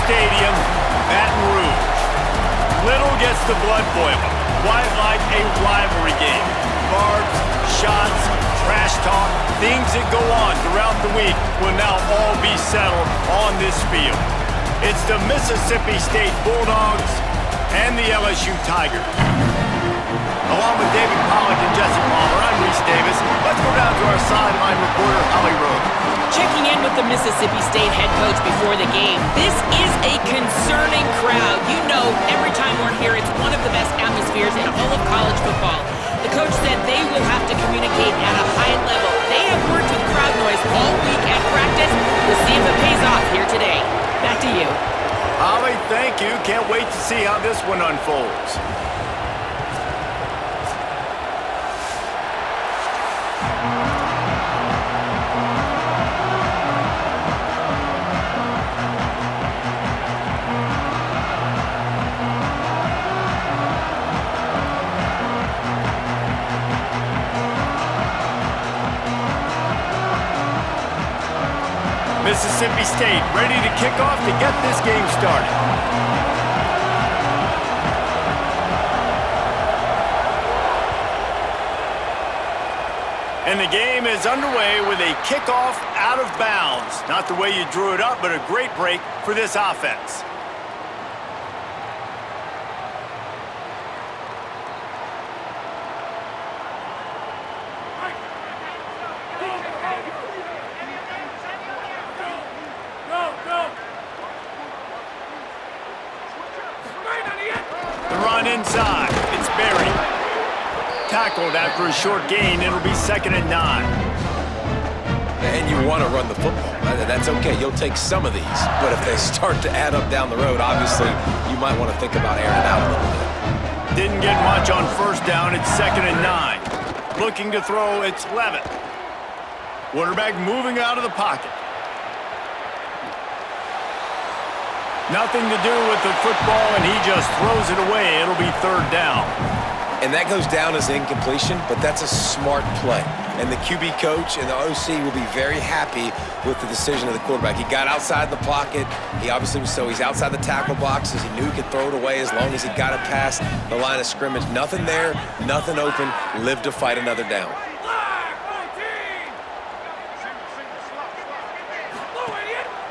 Stadium, Baton Rouge. Little gets the blood boiling, quite like a rivalry game. Barbs, shots, trash talk, things that go on throughout the week will now all be settled on this field. It's the Mississippi State Bulldogs and the LSU Tigers. Along with David Pollack and Jesse Palmer, I'm Reese Davis. Let's go down to our sideline reporter, Holly Rowe. Checking in with the Mississippi State head coach before the game. This is a concerning crowd. You know, every time we're here, it's one of the best atmospheres in all of college football. The coach said they will have to communicate at a high level. They have worked with crowd noise all week at practice. We'll see if it pays off here today. Back to you. Holly, thank you. Can't wait to see how this one unfolds. Mississippi State ready to kick off to get this game started. And the game is underway with a kickoff out of bounds. Not the way you drew it up, but a great break for this offense. Inside, it's Berry. Tackled after a short gain, it'll be 2nd and 9. And you want to run the football. That's okay, you'll take some of these. But if they start to add up down the road, obviously, you might want to think about airing it out a little bit. Didn't get much on 1st down, it's 2nd and 9. Looking to throw, it's Levitt. Quarterback moving out of the pocket. Nothing to do with the football, and he just throws it away. It'll be 3rd down. And that goes down as incompletion, but that's a smart play. And the QB coach and the OC will be very happy with the decision of the quarterback. He got outside the pocket. He obviously was he's outside the tackle boxes. He knew he could throw it away as long as he got it past the line of scrimmage. Nothing there, nothing open. Live to fight another down.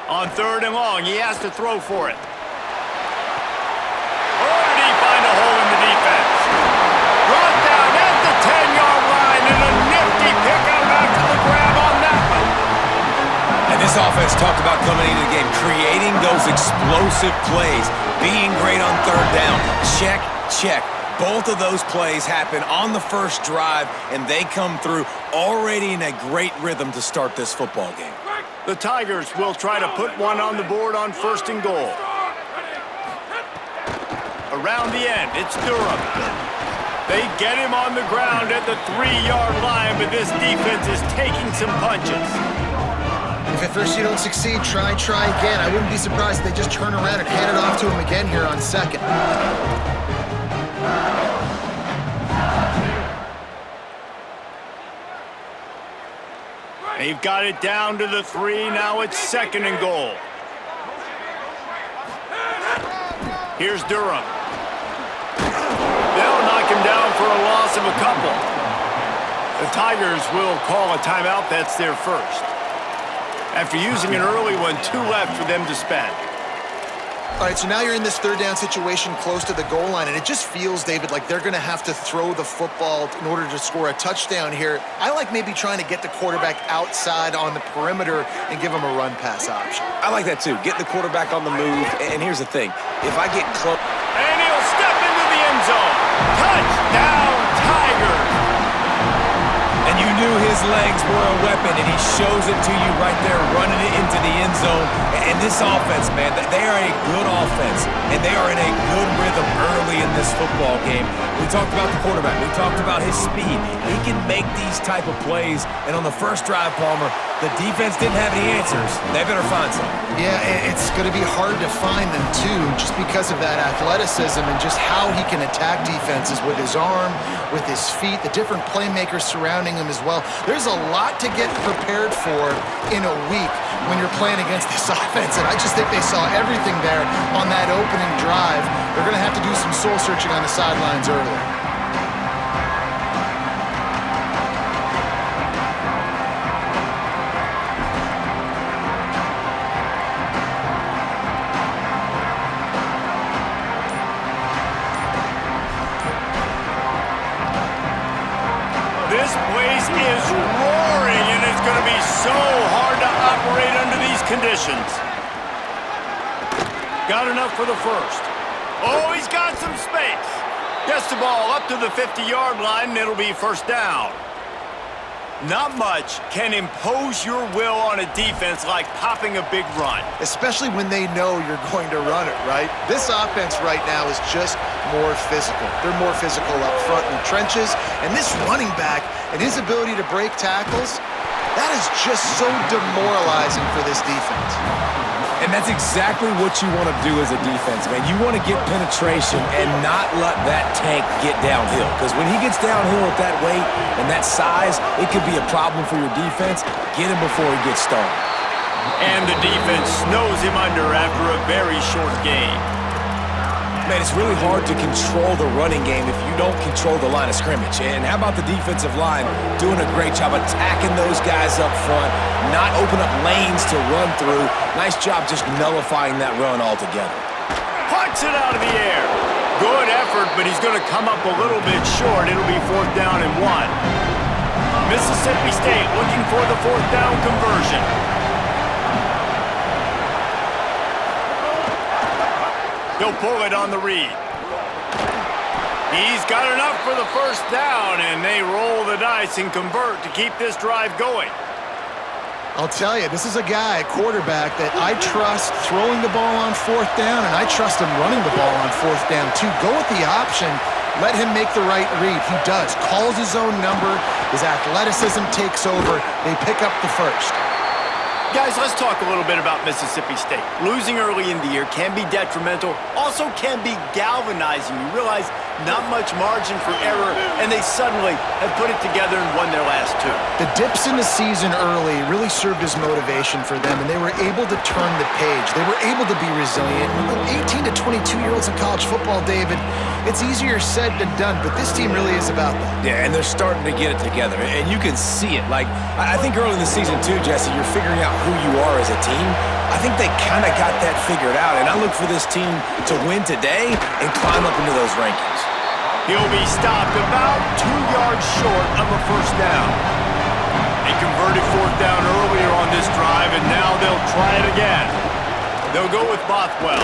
On 3rd and long, he has to throw for it. Oh, did he find a hole in the defense? Brought down at the 10-yard line, and a nifty pickup after the grab on that one. And this offense talked about coming into the game, creating those explosive plays, being great on 3rd down. Check, check. Both of those plays happen on the first drive, and they come through already in a great rhythm to start this football game. The Tigers will try to put one on the board on 1st and goal. Around the end, it's Durham. They get him on the ground at the 3-yard line, but this defense is taking some punches. If at first you don't succeed, try again. I wouldn't be surprised if they just turn around and hand it off to him again here on 2nd. They've got it down to the 3. Now it's 2nd and goal. Here's Durham. They'll knock him down for a loss of a couple. The Tigers will call a timeout. That's their first. After using an early one, 2 left for them to spend. All right, so now you're in this 3rd down situation close to the goal line, and it just feels, David, like they're going to have to throw the football in order to score a touchdown here. I like maybe trying to get the quarterback outside on the perimeter and give him a run-pass option. I like that, too. Get the quarterback on the move. And here's the thing. If I get close... And he'll step into the end zone. Touchdown, Tigers! And you knew his legs were a weapon, and he shows it to you right there, running it into the end zone. And this offense, man, they are a good offense, and they are in a good rhythm early in this football game. We talked about the quarterback. We talked about his speed. He can make these type of plays. And on the first drive, Palmer, the defense didn't have any answers. They better find some. Yeah, it's going to be hard to find them, too, just because of that athleticism and just how he can attack defenses with his arm, with his feet, the different playmakers surrounding him as well. There's a lot to get prepared for in a week when you're playing against this offense said, I just think they saw everything there on that opening drive. They're going to have to do some soul searching on the sidelines early. This place is roaring, and it's going to be so hard to operate under these conditions. Got enough for the first. Oh, he's got some space. Gets the ball up to the 50-yard line, and it'll be first down. Not much can impose your will on a defense like popping a big run. Especially when they know you're going to run it, right? This offense right now is just more physical. They're more physical up front in the trenches. And this running back and his ability to break tackles, that is just so demoralizing for this defense. And that's exactly what you want to do as a defense, man. You want to get penetration and not let that tank get downhill. Because when he gets downhill at that weight and that size, it could be a problem for your defense. Get him before he gets started. And the defense snows him under after a very short game. Man, it's really hard to control the running game if you don't control the line of scrimmage. And how about the defensive line doing a great job attacking those guys up front, not open up lanes to run through. Nice job just nullifying that run altogether. Punts it out of the air. Good effort, but he's going to come up a little bit short. It'll be 4th down and 1. Mississippi State looking for the 4th down conversion. He'll pull it on the read. He's got enough for the first down, and they roll the dice and convert to keep this drive going. I'll tell you, this is a guy, a quarterback, that I trust throwing the ball on 4th down, and I trust him running the ball on 4th down, too. Go with the option. Let him make the right read. He does. Calls his own number. His athleticism takes over. They pick up the first. Guys, let's talk a little bit about Mississippi State. Losing early in the year can be detrimental, also can be galvanizing. You realize not much margin for error, and they suddenly have put it together and won their last 2. The dips in the season early really served as motivation for them, and they were able to turn the page. They were able to be resilient. 18 to 22-year-olds in college football, David, it's easier said than done, but this team really is about that. Yeah, and they're starting to get it together, and you can see it. Like, I think early in the season, too, Jesse, you're figuring out who you are as a team. I think they kind of got that figured out, and I look for this team to win today and climb up into those rankings. He'll be stopped about 2 yards short of a first down. They converted 4th down earlier on this drive, and now they'll try it again. They'll go with Bothwell.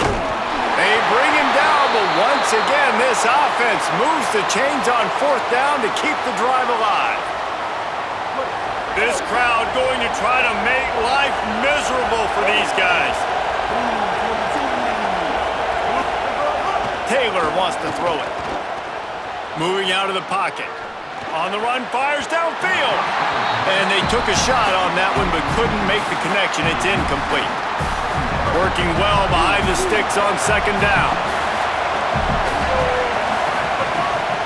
They bring him down, but once again, this offense moves the chains on 4th down to keep the drive alive. This crowd going to try to make life miserable for these guys. Taylor wants to throw it. Moving out of the pocket. On the run, fires downfield. And they took a shot on that one, but couldn't make the connection. It's incomplete. Working well behind the sticks on 2nd down.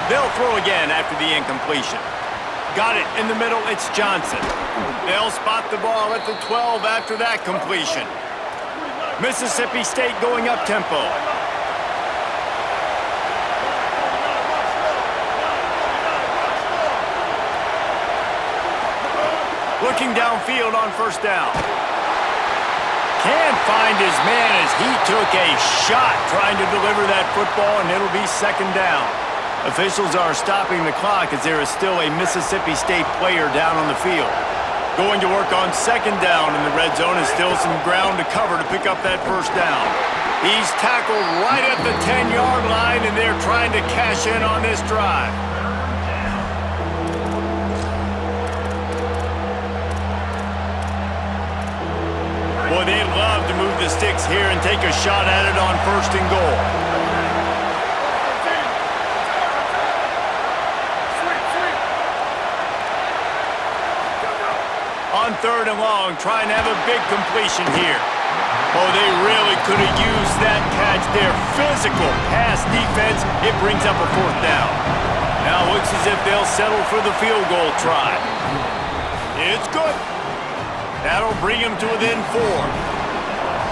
They'll throw again after the incompletion. Got it in the middle, it's Johnson. They'll spot the ball at the 12 after that completion. Mississippi State going up tempo. Looking downfield on 1st down. Can't find his man as he took a shot trying to deliver that football, and it'll be 2nd down. Officials are stopping the clock as there is still a Mississippi State player down on the field. Going to work on 2nd down in the red zone, and still some ground to cover to pick up that first down. He's tackled right at the 10-yard line, and they're trying to cash in on this drive. Boy, they'd love to move the sticks here and take a shot at it on 1st and goal. On 3rd and long, trying to have a big completion here. Oh, they really could have used that catch there. Physical pass defense, it brings up a 4th down. Now it looks as if they'll settle for the field goal try. It's good. That'll bring him to within 4.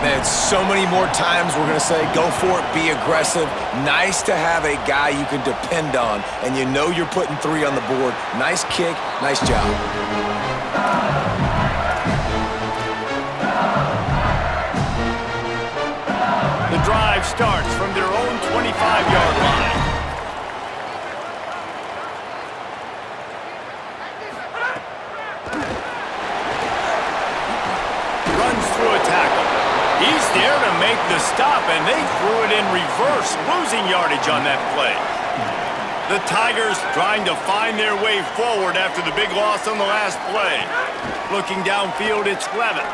Man, so many more times we're going to say, go for it, be aggressive. Nice to have a guy you can depend on, and you know you're putting 3 on the board. Nice kick, nice job. The drive starts from their own 25-yard line. Runs through a tackle. He's there to make the stop, and they threw it in reverse, losing yardage on that play. The Tigers trying to find their way forward after the big loss on the last play. Looking downfield, it's Levitt.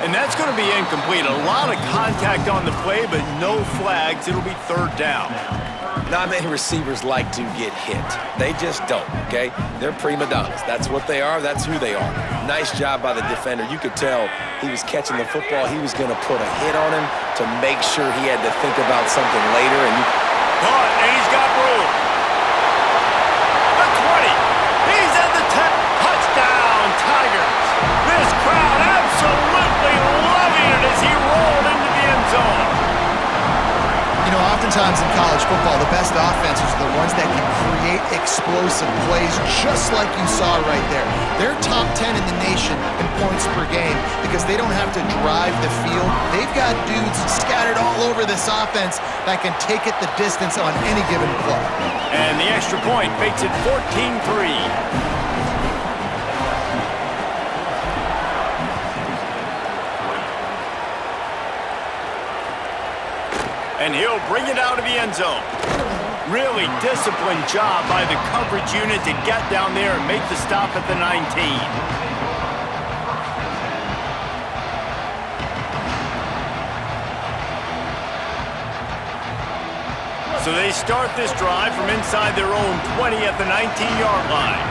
And that's going to be incomplete. A lot of contact on the play, but no flags. It'll be 3rd down. Not many receivers like to get hit. They just don't, okay? They're prima donnas. That's what they are. That's who they are. Nice job by the defender. You could tell he was catching the football. He was going to put a hit on him to make sure he had to think about something later. And caught, and he's got room. The 20. He's at the 10. Touchdown, Tigers. This crowd absolutely loving it as he rolled into the end zone. You know, oftentimes in college football, the best offenses are the ones that can create explosive plays, just like you saw right there. They're top 10 in the nation in points per game because they don't have to drive the field. They've got dudes scattered all over this offense that can take it the distance on any given play. And the extra point makes it 14-3. And he'll bring it out of the end zone. Really disciplined job by the coverage unit to get down there and make the stop at the 19. So they start this drive from inside their own 20 at the 19-yard line.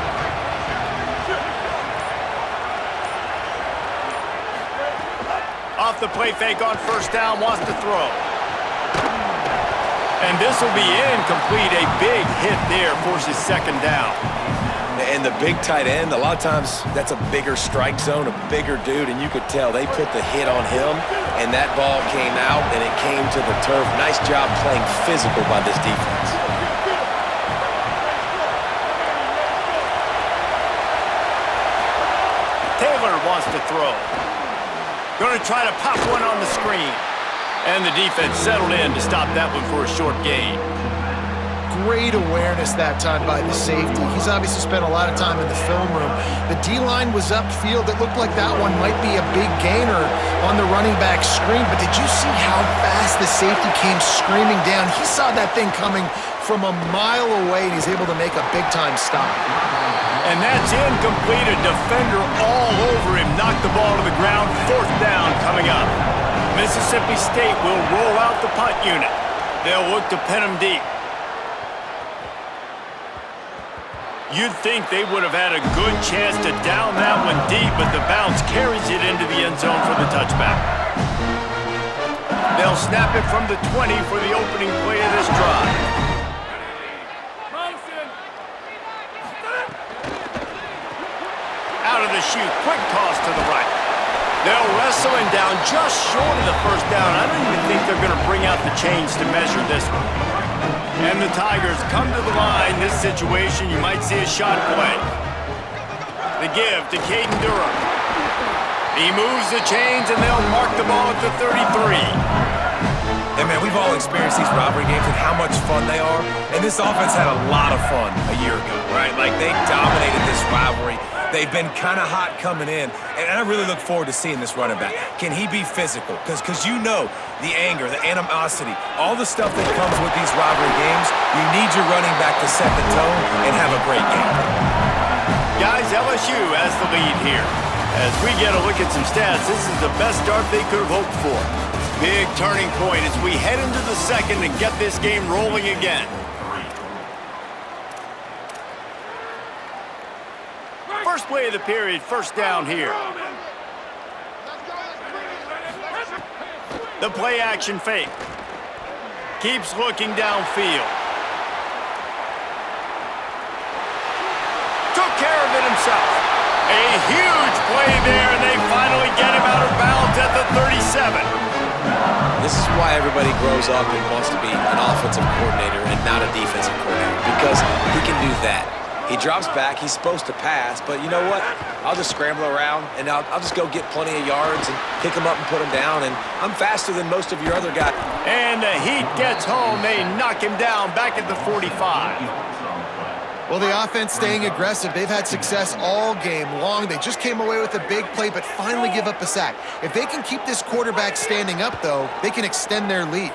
Off the play fake on 1st down, wants to throw. And this will be incomplete. A big hit there forces 2nd down. And the big tight end, a lot of times that's a bigger strike zone, a bigger dude, and you could tell they put the hit on him, and that ball came out, and it came to the turf. Nice job playing physical by this defense. Taylor wants to throw. Going to try to pop one on the screen. And the defense settled in to stop that one for a short gain. Great awareness that time by the safety. He's obviously spent a lot of time in the film room. The D-line was upfield. It looked like that one might be a big gainer on the running back screen, but did you see how fast the safety came screaming down? He saw that thing coming from a mile away, and he's able to make a big-time stop. And that's incomplete. A defender all over him. Knocked the ball to the ground. 4th down coming up. Mississippi State will roll out the punt unit. They'll look to pin him deep. You'd think they would have had a good chance to down that one deep, but the bounce carries it into the end zone for the touchback. They'll snap it from the 20 for the opening play of this drive. Out of the chute, quick toss to the right. They'll wrestle him down just short of the 1st down. I don't even think they're going to bring out the chains to measure this one. And the Tigers come to the line. This situation, you might see a shot play. The give to Caden Durham. He moves the chains, and they'll mark the ball at the 33. And man, we've all experienced these rivalry games and how much fun they are. And this offense had a lot of fun a year ago, right? Like, they dominated this rivalry. They've been kind of hot coming in, and I really look forward to seeing this running back. Can he be physical? Because you know the anger, the animosity, all the stuff that comes with these rivalry games, you need your running back to set the tone and have a great game. Guys, LSU has the lead here. As we get a look at some stats, this is the best start they could have hoped for. Big turning point as we head into the 2nd and get this game rolling again. First play of the period, 1st down here. The play action fake. Keeps looking downfield. Took care of it himself. A huge play there, and they finally get everybody grows up and wants to be an offensive coordinator and not a defensive coordinator because he can do that. He drops back. He's supposed to pass, but you know what? I'll just scramble around, and I'll just go get plenty of yards and pick them up and put them down, and I'm faster than most of your other guys. And the heat gets home. They knock him down back at the 45. Well, the offense staying aggressive. They've had success all game long. They just came away with a big play, but finally give up a sack. If they can keep this quarterback standing up, though, they can extend their lead.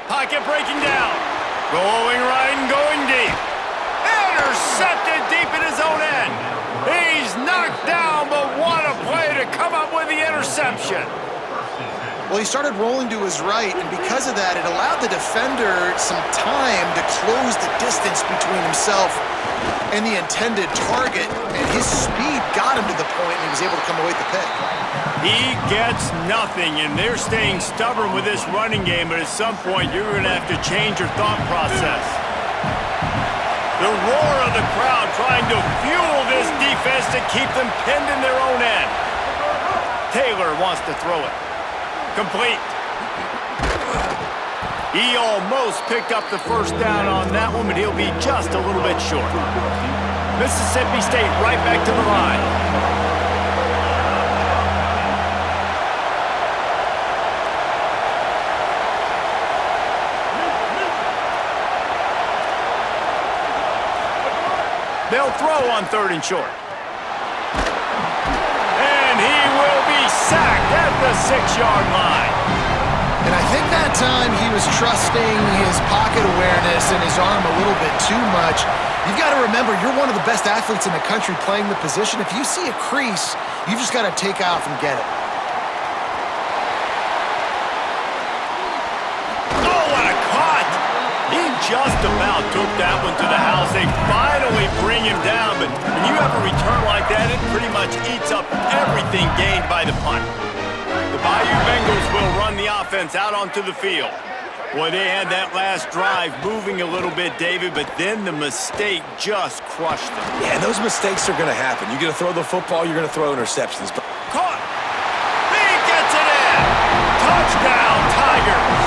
Pocket breaking down. Rolling right and going deep. Intercepted deep in his own end. He's knocked down, but what a play to come up with the interception. Well, he started rolling to his right, and because of that, it allowed the defender some time to close the distance between himself and the intended target, and his speed got him to the point, and he was able to come away with the pick. He gets nothing, and they're staying stubborn with this running game, but at some point, you're going to have to change your thought process. The roar of the crowd trying to fuel this defense to keep them pinned in their own end. Taylor wants to throw it. Complete. He almost picked up the first down on that one, but he'll be just a little bit short. Mississippi State right back to the line. They'll throw on 3rd and short. And he will be sacked at the 6-yard line. And I think that time he was trusting his pocket awareness and his arm a little bit too much. You've got to remember, you're one of the best athletes in the country playing the position. If you see a crease, you've just got to take off and get it. Oh, what a cut! He just about took that one to the house. They finally bring him down, but when you have a return like that, it pretty much eats up everything gained by the punt. The Bayou Bengals will run the offense out onto the field. Boy, they had that last drive moving a little bit, David, but then the mistake just crushed them. Yeah, and those mistakes are going to happen. You're going to throw the football, you're going to throw interceptions. But caught! He gets it in! Touchdown, Tigers!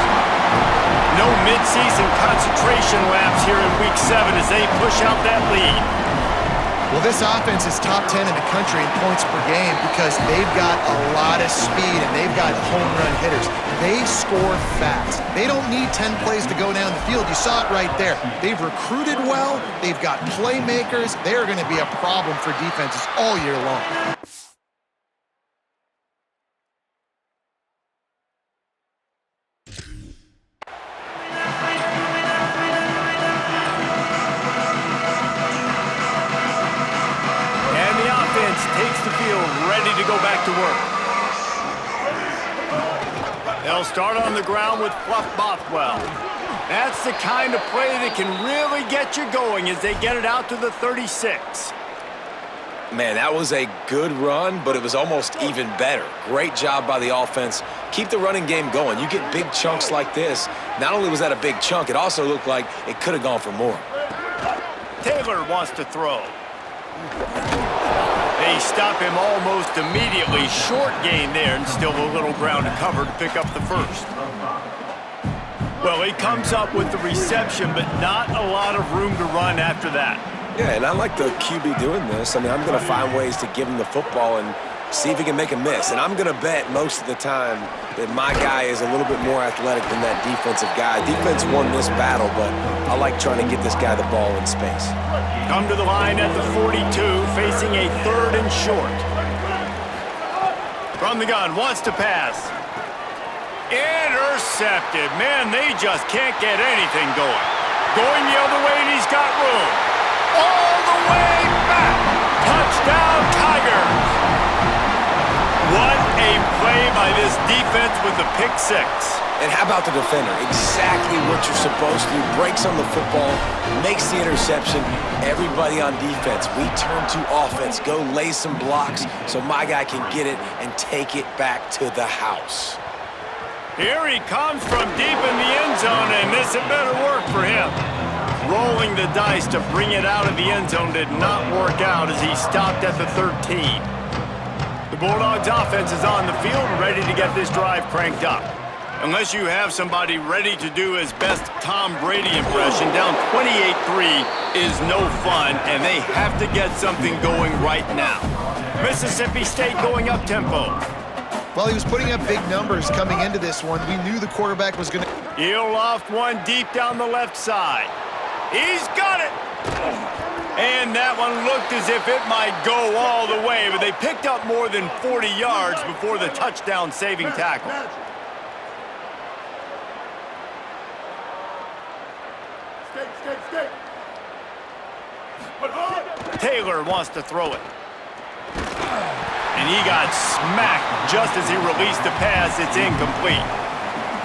No midseason concentration laps here in Week 7 as they push out that lead. Well, this offense is top 10 in the country in points per game because they've got a lot of speed and they've got home run hitters. They score fast. They don't need 10 plays to go down the field. You saw it right there. They've recruited well. They've got playmakers. They are going to be a problem for defenses all year long. Takes the field, ready to go back to work. They'll start on the ground with Fluff Bothwell. That's the kind of play that can really get you going as they get it out to the 36. man, that was a good run, but it was almost even better. Great job by the offense. Keep the running game going. You get big chunks like this. Not only was that a big chunk, it also looked like it could have gone for more. Taylor wants to throw. They stop him almost immediately. Short gain there, and still a little ground to cover to pick up the first. Well, he comes up with the reception, but not a lot of room to run after that. Yeah, and I like the QB doing this. I mean, I'm going to find ways to give him the football and see if he can make a miss. And I'm going to bet most of the time that my guy is a little bit more athletic than that defensive guy. Defense won this battle, but I like trying to get this guy the ball in space. Come to the line at the 42, facing a 3rd and short. From the gun, wants to pass. Intercepted. Man, they just can't get anything going. Going the other way, and he's got room. All the way back. Touchdown, Tigers. What a play by this defense with the pick six. And how about the defender? Exactly what you're supposed to do. Breaks on the football, makes the interception. Everybody on defense, we turn to offense. Go lay some blocks so my guy can get it and take it back to the house. Here he comes from deep in the end zone, and this had better work for him. Rolling the dice to bring it out of the end zone did not work out as he stopped at the 13. The Bulldogs offense is on the field, ready to get this drive cranked up. Unless you have somebody ready to do his best Tom Brady impression, down 28-3 is no fun, and they have to get something going right now. Mississippi State going up-tempo. Well, he was putting up big numbers coming into this one. We knew the quarterback was going to... He'll loft one deep down the left side. He's got it! And that one looked as if it might go all the way, but they picked up more than 40 yards before the touchdown-saving tackle. Taylor wants to throw it. And he got smacked just as he released the pass. It's incomplete.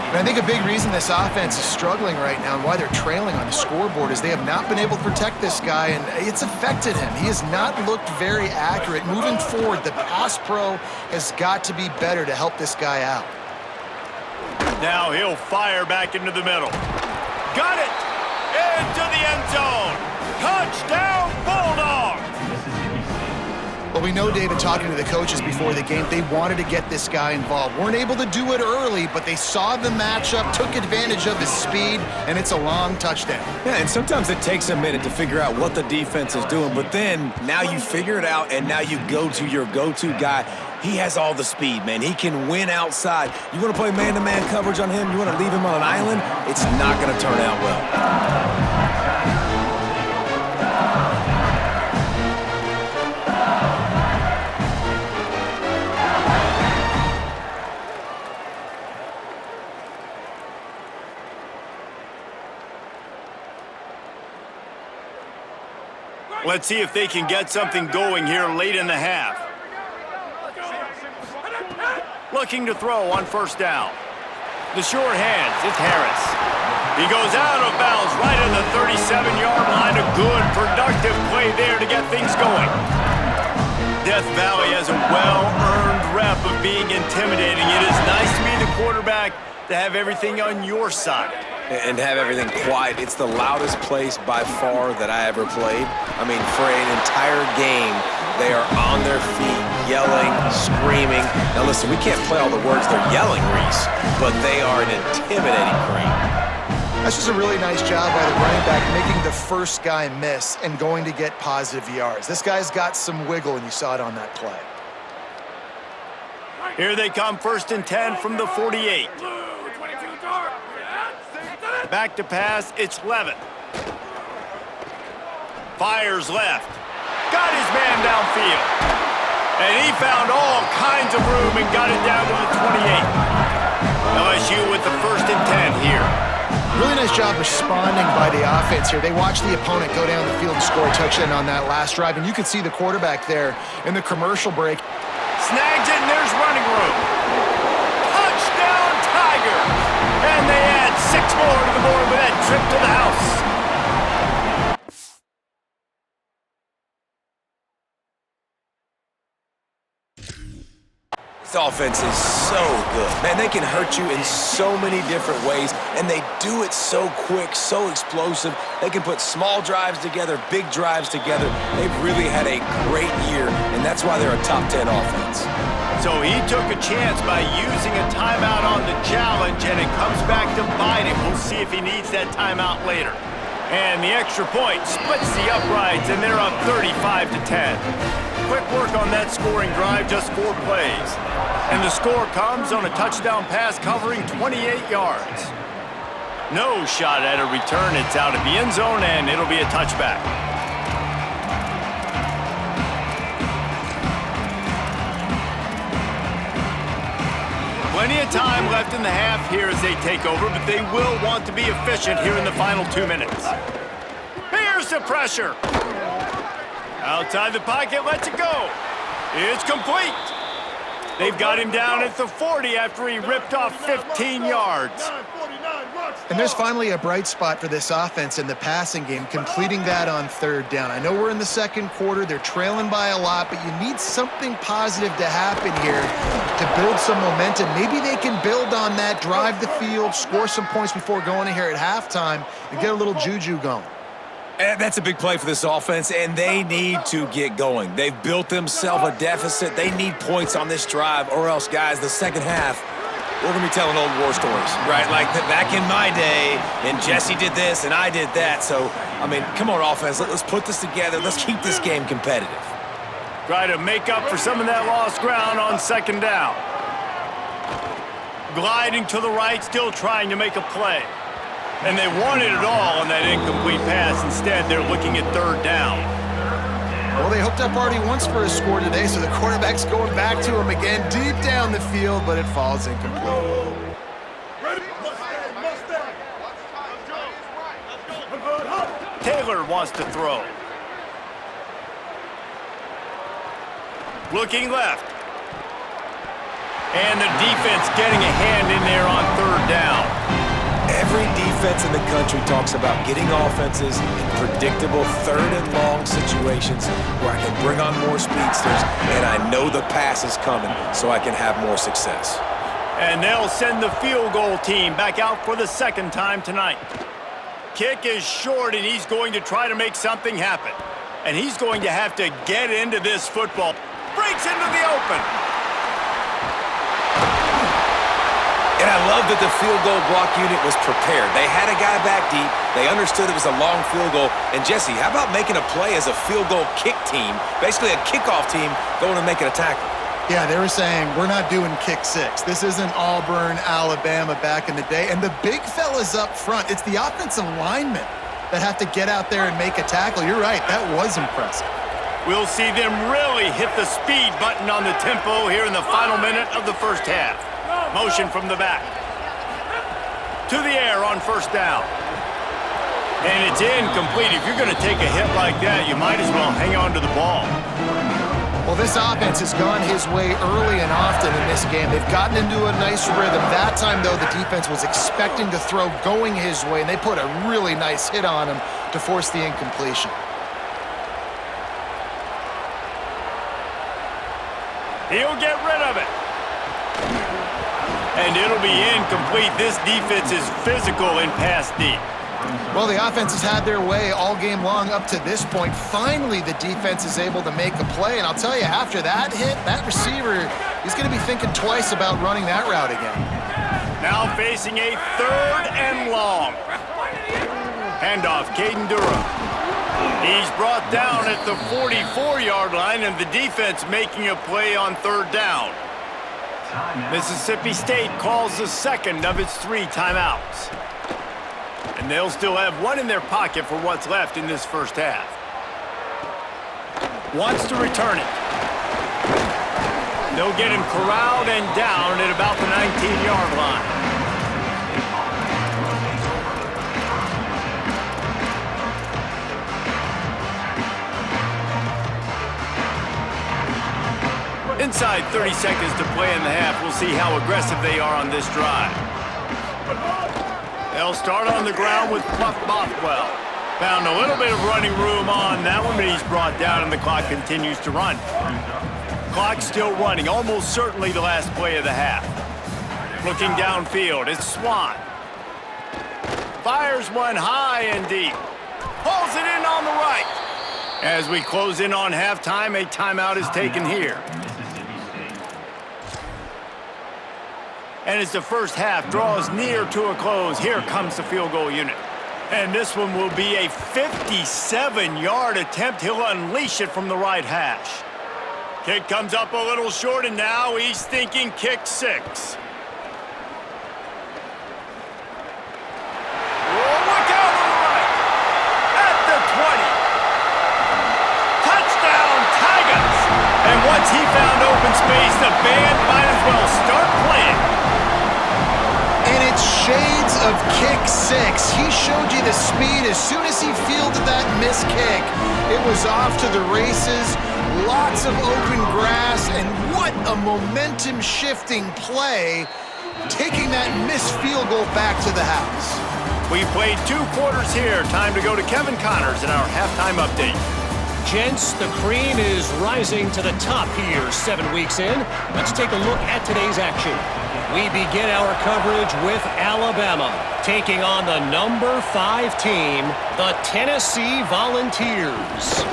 And I think a big reason this offense is struggling right now and why they're trailing on the scoreboard is they have not been able to protect this guy, and it's affected him. He has not looked very accurate. Moving forward, the pass pro has got to be better to help this guy out. Now he'll fire back into the middle. Got it! Into the end zone! Touchdown, Bulldogs! Well, we know, David, talking to the coaches before the game, they wanted to get this guy involved. Weren't able to do it early, but they saw the matchup, took advantage of his speed, and it's a long touchdown. Yeah, and sometimes it takes a minute to figure out what the defense is doing, but then now you figure it out, and now you go to your go-to guy. He has all the speed, man. He can win outside. You want to play man-to-man coverage on him? You want to leave him on an island? It's not going to turn out well. Let's see if they can get something going here late in the half. Looking to throw on first down. The sure hands, it's Harris. He goes out of bounds right at the 37-yard line. A good, productive play there to get things going. Death Valley has a well-earned rep of being intimidating. It is nice to be the quarterback to have everything on your side. And have everything quiet. It's the loudest place by far that I ever played. I mean, for an entire game, they are on their feet, yelling, screaming. Now listen, we can't play all the words they're yelling, Reese, but they are an intimidating cream. That's just a really nice job by the running back, making the first guy miss and going to get positive yards. This guy's got some wiggle, and you saw it on that play. Here they come, 1st and 10 from the 48. Back to pass, it's Levin. Fires left. Got his man downfield. And he found all kinds of room and got it down to the 28. LSU with the 1st and 10 here. Really nice job responding by the offense here. They watched the opponent go down the field and score a touchdown on that last drive, and you could see the quarterback there in the commercial break. Snags it, and there's running room. Touchdown, Tigers! And they add 6 more to the board with that trip to the house. This offense is so good. Man, they can hurt you in so many different ways, and they do it so quick, so explosive. They can put small drives together, big drives together. They've really had a great year, and that's why they're a top 10 offense. So he took a chance by using a timeout on the challenge, and it comes back to bite him. We'll see if he needs that timeout later. And the extra point splits the uprights, and they're up 35-10. Quick work on that scoring drive, just 4 plays. And the score comes on a touchdown pass covering 28 yards. No shot at a return. It's out of the end zone, and it'll be a touchback. Plenty of time left in the half here as they take over, but they will want to be efficient here in the final 2 minutes. Here's the pressure. Outside the pocket, lets it go. It's complete. They've got him down at the 40 after he ripped off 15 yards. And there's finally a bright spot for this offense in the passing game, completing that on 3rd down. I know we're in the 2nd quarter. They're trailing by a lot, but you need something positive to happen here to build some momentum. Maybe they can build on that, drive the field, score some points before going in here at halftime, and get a little juju going. And that's a big play for this offense, and they need to get going. They've built themselves a deficit. They need points on this drive, or else, guys, the second half, we're going to be telling old war stories, right? Like back in my day, and Jesse did this, and I did that. So, I mean, come on, offense. Let's put this together. Let's keep this game competitive. Try to make up for some of that lost ground on second down. Gliding to the right, still trying to make a play. And they wanted it all on that incomplete pass. Instead, they're looking at third down. Well, they hooked up already once for a score today, so the quarterback's going back to him again deep down the field, but it falls incomplete. Taylor wants to throw. Looking left. And the defense getting a hand in there on third down. Every defense in the country talks about getting offenses in predictable third and long situations where I can bring on more speedsters and I know the pass is coming so I can have more success. And they'll send the field goal team back out for the second time tonight. Kick is short, and he's going to try to make something happen. And he's going to have to get into this football. Breaks into the open. And I love that the field goal block unit was prepared. They had a guy back deep. They understood it was a long field goal. And Jesse, how about making a play as a field goal kick team, basically a kickoff team, going and making a tackle? Yeah, they were saying, we're not doing kick six. This isn't Auburn, Alabama back in the day. And the big fellas up front, it's the offensive linemen that have to get out there and make a tackle. You're right, that was impressive. We'll see them really hit the speed button on the tempo here in the final minute of the first half. Motion from the back. To the air on first down. And it's incomplete. If you're going to take a hit like that, you might as well hang on to the ball. Well, this offense has gone his way early and often in this game. They've gotten into a nice rhythm. That time, though, the defense was expecting to throw going his way, and they put a really nice hit on him to force the incompletion. He'll get rid of it. And it'll be incomplete. This defense is physical in pass deep. Well, the offense has had their way all game long up to this point. Finally, the defense is able to make a play. And I'll tell you, after that hit, that receiver, he's going to be thinking twice about running that route again. Now facing a third and long. Handoff, Caden Durham. He's brought down at the 44-yard line, and the defense making a play on third down. Mississippi State calls the second of its 3 timeouts. And they'll still have one in their pocket for what's left in this first half. Wants to return it. They'll get him corralled and down at about the 19-yard line. Inside 30 seconds to play in the half. We'll see how aggressive they are on this drive. They'll start on the ground with Puff Bothwell. Found a little bit of running room on that one, but he's brought down and the clock continues to run. Clock's still running, almost certainly the last play of the half. Looking downfield, it's Swan. Fires one high and deep. Pulls it in on the right. As we close in on halftime, a timeout is taken here. And as the first half draws near to a close, here comes the field goal unit. And this one will be a 57-yard attempt. He'll unleash it from the right hash. Kick comes up a little short, and now he's thinking kick 6. Look out on the right. At the 20. Touchdown, Tigers. And once he found open space, the band might as well start playing. And it's shades of kick 6. He showed you the speed. As soon as he fielded that missed kick, it was off to the races. Lots of open grass, and what a momentum-shifting play, taking that missed field goal back to the house. We've played 2 quarters here. Time to go to Kevin Connors in our halftime update. Gents, the cream is rising to the top here 7 weeks in. Let's take a look at today's action. We begin our coverage with Alabama, taking on the number 5 team, the Tennessee Volunteers.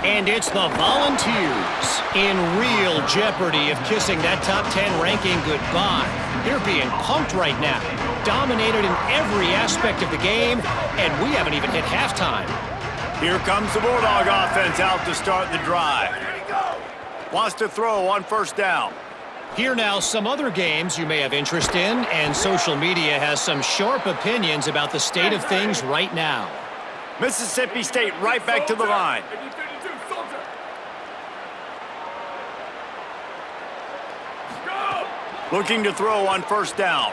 And it's the Volunteers in real jeopardy of kissing that top 10 ranking goodbye. They're being pumped right now, dominated in every aspect of the game, and we haven't even hit halftime. Here comes the Bulldog offense out to start the drive. Wants to throw on first down. Here now, some other games you may have interest in, and social media has some sharp opinions about the state of things right now. Mississippi State right back to the line. Looking to throw on first down.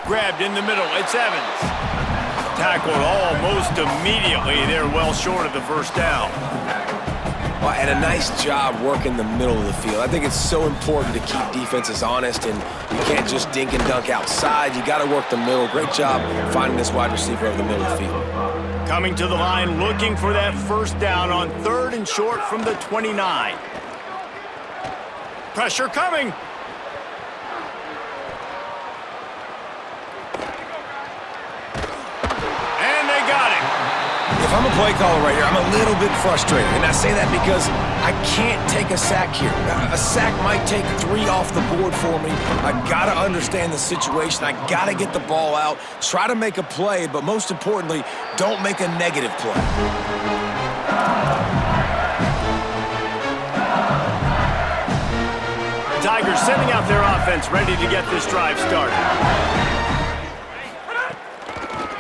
Grabbed in the middle. It's Evans. Tackled almost immediately. They're well short of the first down. Well, and a nice job working the middle of the field. I think it's so important to keep defenses honest, and you can't just dink and dunk outside. You got to work the middle. Great job finding this wide receiver over the middle of the field. Coming to the line, looking for that first down on 3rd and short from the 29. Pressure coming. If I'm a play caller right here, I'm a little bit frustrated. And I say that because I can't take a sack here. A sack might take 3 off the board for me. I got to understand the situation. I got to get the ball out, try to make a play, but most importantly, don't make a negative play. Tigers sending out their offense, ready to get this drive started.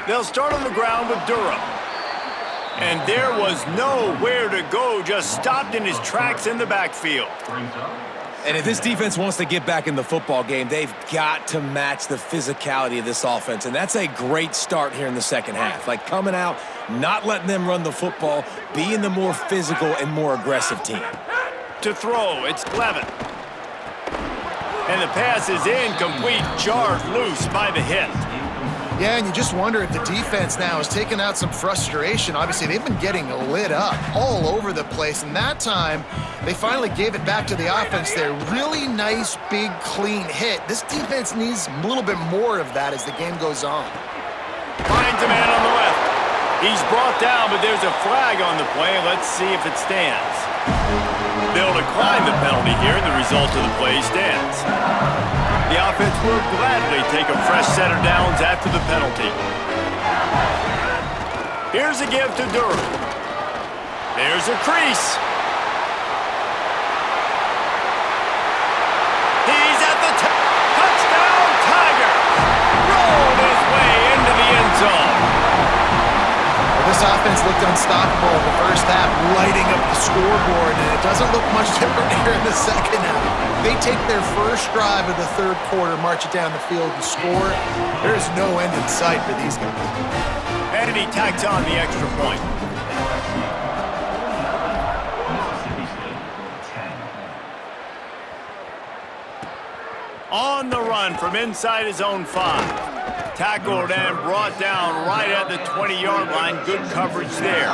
They'll start on the ground with Durham. And there was nowhere to go, just stopped in his tracks in the backfield. And if this defense wants to get back in the football game, they've got to match the physicality of this offense. And that's a great start here in the second half. Like coming out, not letting them run the football, being the more physical and more aggressive team. To throw, it's Levin. And the pass is incomplete, jarred loose by the hit. Yeah, and you just wonder if the defense now is taking out some frustration. Obviously, they've been getting lit up all over the place, and that time, they finally gave it back to the offense there. Really nice, big, clean hit. This defense needs a little bit more of that as the game goes on. Finds a man on the left. He's brought down, but there's a flag on the play. Let's see if it stands. They'll decline the penalty here, and the result of the play stands. The offense will gladly take a fresh set of downs after the penalty. Here's a give to Durham. There's a crease. He's at the touchdown, Tiger! Rolled his way into the end zone. Well, this offense looked unstoppable in the first half, lighting up the scoreboard, and it doesn't look much different here in the second half. They take their first drive of the third quarter, march it down the field, and score. There is no end in sight for these guys. And he tacks on the extra point. On the run from inside his own 5. Tackled and brought down right at the 20-yard line. Good coverage there.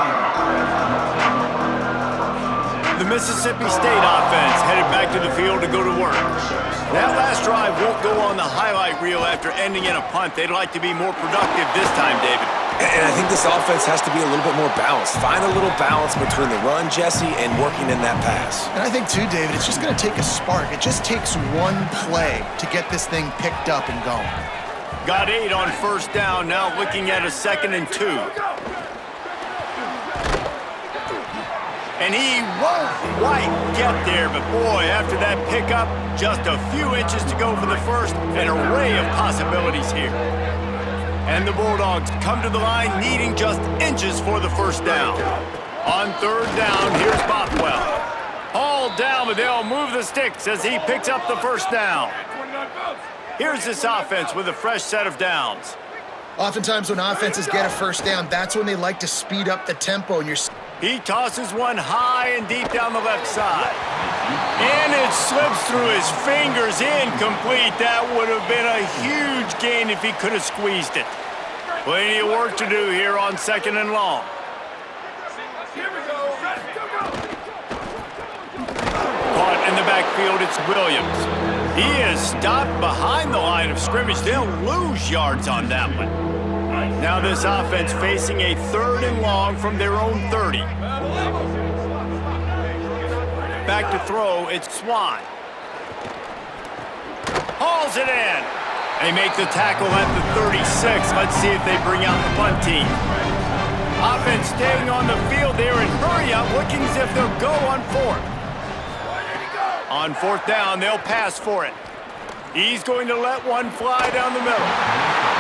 The Mississippi State offense headed back to the field to go to work. That last drive won't go on the highlight reel after ending in a punt. They'd like to be more productive this time, David. And I think this offense has to be a little bit more balanced. Find a little balance between the run, Jesse, and working in that pass. And I think, too, David, it's just going to take a spark. It just takes one play to get this thing picked up and going. Got 8 on first down, now looking at a 2nd and 2. And he won't quite get there, but boy, after that pickup, just a few inches to go for the first, an array of possibilities here. And the Bulldogs come to the line needing just inches for the first down. On 3rd down, here's Bothwell. Hauled down, but they'll move the sticks as he picks up the first down. Here's this offense with a fresh set of downs. Oftentimes when offenses get a first down, that's when they like to speed up the tempo. And He tosses one high and deep down the left side. And it slips through his fingers, incomplete. That would have been a huge gain if he could have squeezed it. Plenty of work to do here on 2nd and long. Caught in the backfield, it's Williams. He is stopped behind the line of scrimmage. They'll lose yards on that one. Now this offense facing a 3rd and long from their own 30. Back to throw, it's Swan. Hauls it in. They make the tackle at the 36. Let's see if they bring out the punt team. Offense staying on the field there and hurry up, looking as if they'll go on fourth. On fourth down, they'll pass for it. He's going to let one fly down the middle.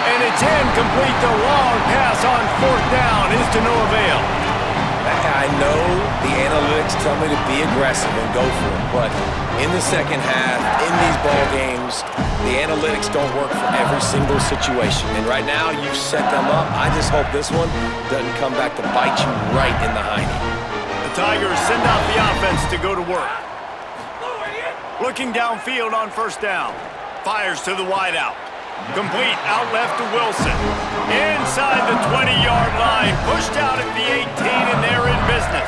And it's incomplete. The long pass on fourth down is to no avail. I know the analytics tell me to be aggressive and go for it, but in the second half, in these ball games, the analytics don't work for every single situation. And right now, you've set them up. I just hope this one doesn't come back to bite you right in the hiney. The Tigers send out the offense to go to work. Looking downfield on first down. Fires to the wideout. Complete out left to Wilson. Inside the 20-yard line. Pushed out at the 18, and they're in business.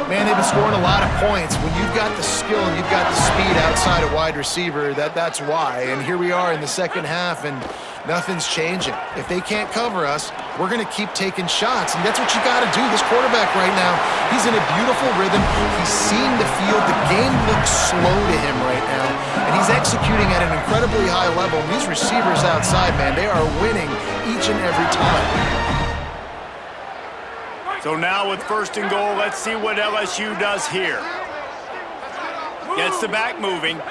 Man, they've been scoring a lot of points. When you've got the skill and you've got the speed outside of wide receiver, that's why. And here we are in the second half, and nothing's changing. If they can't cover us, we're going to keep taking shots, and that's what you got to do. This quarterback right now, he's in a beautiful rhythm. He's seeing the field. The game looks slow to him right now, and he's executing at an incredibly high level. And these receivers outside, man, they are winning each and every time. So now with first and goal, let's see what LSU does here. Gets the back moving.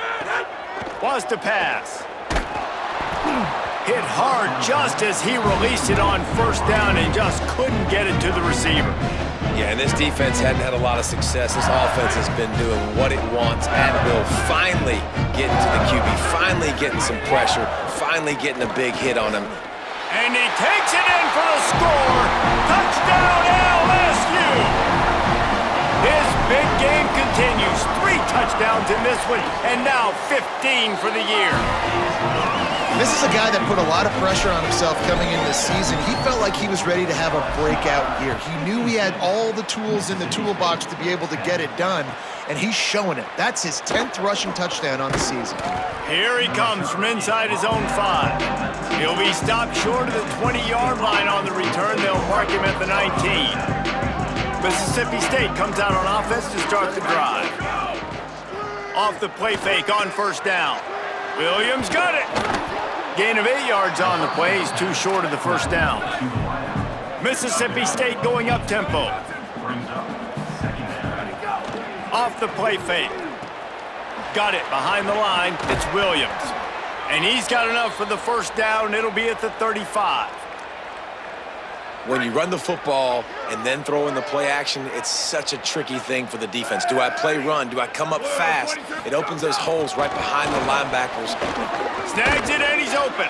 Wants to pass. Hit hard just as he released it on first down and just couldn't get it to the receiver. Yeah, and this defense hadn't had a lot of success. This offense has been doing what it wants and will finally get into the QB, finally getting some pressure, finally getting a big hit on him. And he takes it in for the score. Touchdown LSU! His big game continues. 3 touchdowns in this one, and now 15 for the year. This is a guy that put a lot of pressure on himself coming into this season. He felt like he was ready to have a breakout year. He knew he had all the tools in the toolbox to be able to get it done, and he's showing it. That's his 10th rushing touchdown on the season. Here he comes from inside his own 5. He'll be stopped short of the 20-yard line on the return. They'll mark him at the 19. Mississippi State comes out on offense to start the drive. Off the play fake on first down. Williams got it. Gain of 8 yards on the play. He's too short of the first down. Mississippi State going up tempo. Off the play fake. Got it behind the line. It's Williams. And he's got enough for the first down. It'll be at the 35. When you run the football and then throw in the play action, it's such a tricky thing for the defense. Do I play run? Do I come up fast? It opens those holes right behind the linebackers. Snags it and he's open.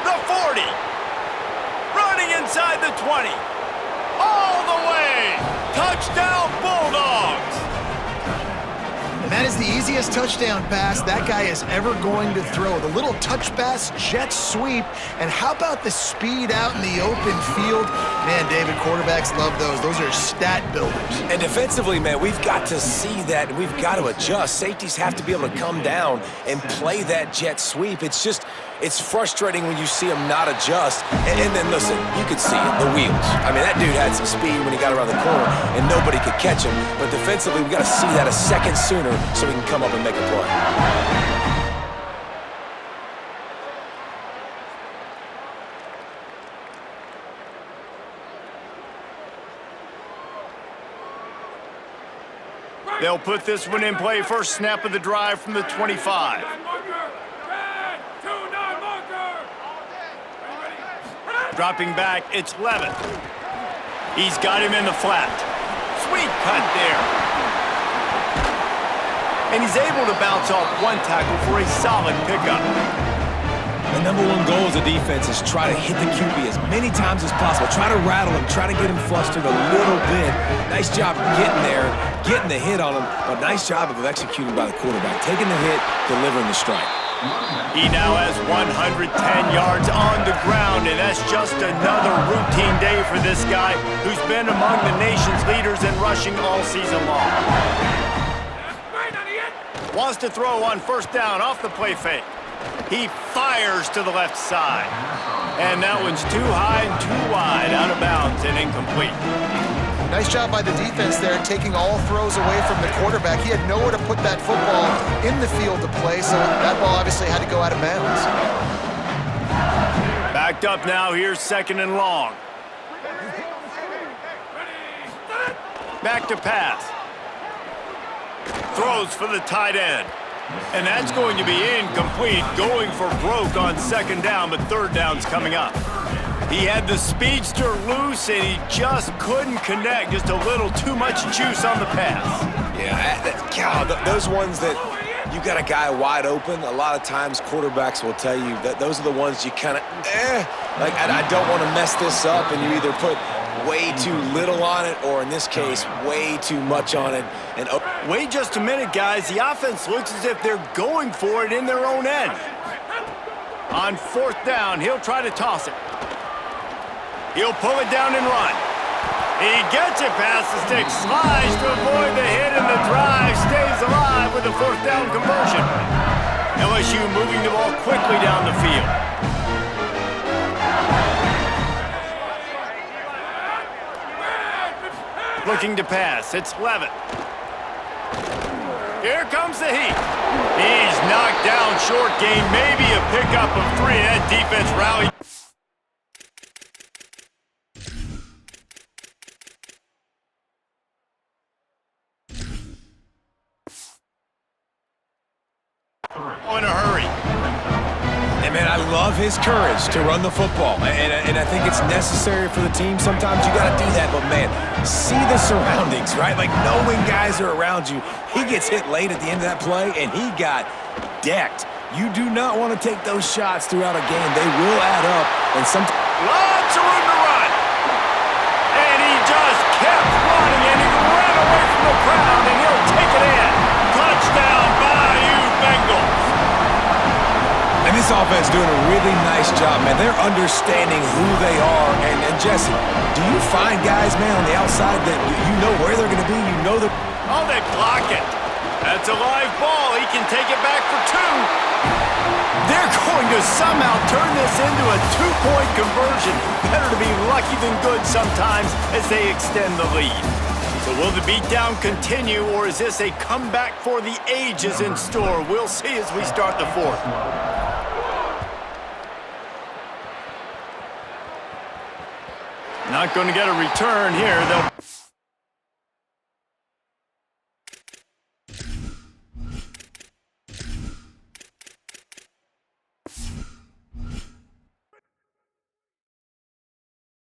The 40. Running inside the 20. All the way. Touchdown Bulldogs. And that is the easiest touchdown pass that guy is ever going to throw. The little touch pass, jet sweep, and how about the speed out in the open field? Man, David, quarterbacks love those. Those are stat builders. And defensively, man, we've got to see that, and we've got to adjust. Safeties have to be able to come down and play that jet sweep. It's frustrating when you see him not adjust. And then, listen, you could see it, the wheels. I mean, that dude had some speed when he got around the corner, and nobody could catch him. But defensively, we got to see that a second sooner so we can come up and make a play. They'll put this one in play. First snap of the drive from the 25. Dropping back, it's Levin. He's got him in the flat. Sweet cut there. And he's able to bounce off one tackle for a solid pickup. The number one goal as a defense is try to hit the QB as many times as possible. Try to rattle him, try to get him flustered a little bit. Nice job getting there, getting the hit on him, but nice job of executing by the quarterback. Taking the hit, delivering the strike. He now has 110 yards on the ground, and that's just another routine day for this guy who's been among the nation's leaders in rushing all season long. Wants to throw on first down off the play fake. He fires to the left side. And that one's too high and too wide, out of bounds and incomplete. Nice job by the defense there, taking all throws away from the quarterback. He had nowhere to put that football in the field to play, so that ball obviously had to go out of bounds. Backed up now, here's 2nd and long. Back to pass. Throws for the tight end. And that's going to be incomplete, going for broke on 2nd down, but 3rd down's coming up. He had the speedster loose, and he just couldn't connect. Just a little too much juice on the pass. Yeah, God, those ones that you got a guy wide open, a lot of times quarterbacks will tell you that those are the ones you kind of, like, I don't want to mess this up, and you either put way too little on it, or in this case, way too much on it. And wait just a minute, guys. The offense looks as if they're going for it in their own end. On 4th down, he'll try to toss it. He'll pull it down and run. He gets it past the stick, slides to avoid the hit, and the drive stays alive with a 4th down conversion. LSU moving the ball quickly down the field. Looking to pass, it's Levitt. Here comes the heat. He's knocked down, short gain, maybe a pickup of 3. That defense rallied. In a hurry. And, man, I love his courage to run the football. And I think it's necessary for the team. Sometimes you got to do that. But, man, see the surroundings, right? Like, knowing guys are around you. He gets hit late at the end of that play, and he got decked. You do not want to take those shots throughout a game. They will add up. And sometimes Lots of room to run. And he just kept running, and he ran away from the crowd, and he'll take it in. Touchdown, Bayou Bengals. And this offense doing a really nice job, man. They're understanding who they are. And Jesse, do you find guys, man, on the outside that you know where they're going to be? You know that. Oh, they block it. That's a live ball. He can take it back for 2. They're going to somehow turn this into a 2-point conversion. Better to be lucky than good sometimes as they extend the lead. So will the beatdown continue, or is this a comeback for the ages in store? We'll see as we start the 4th. Not going to get a return here. They'll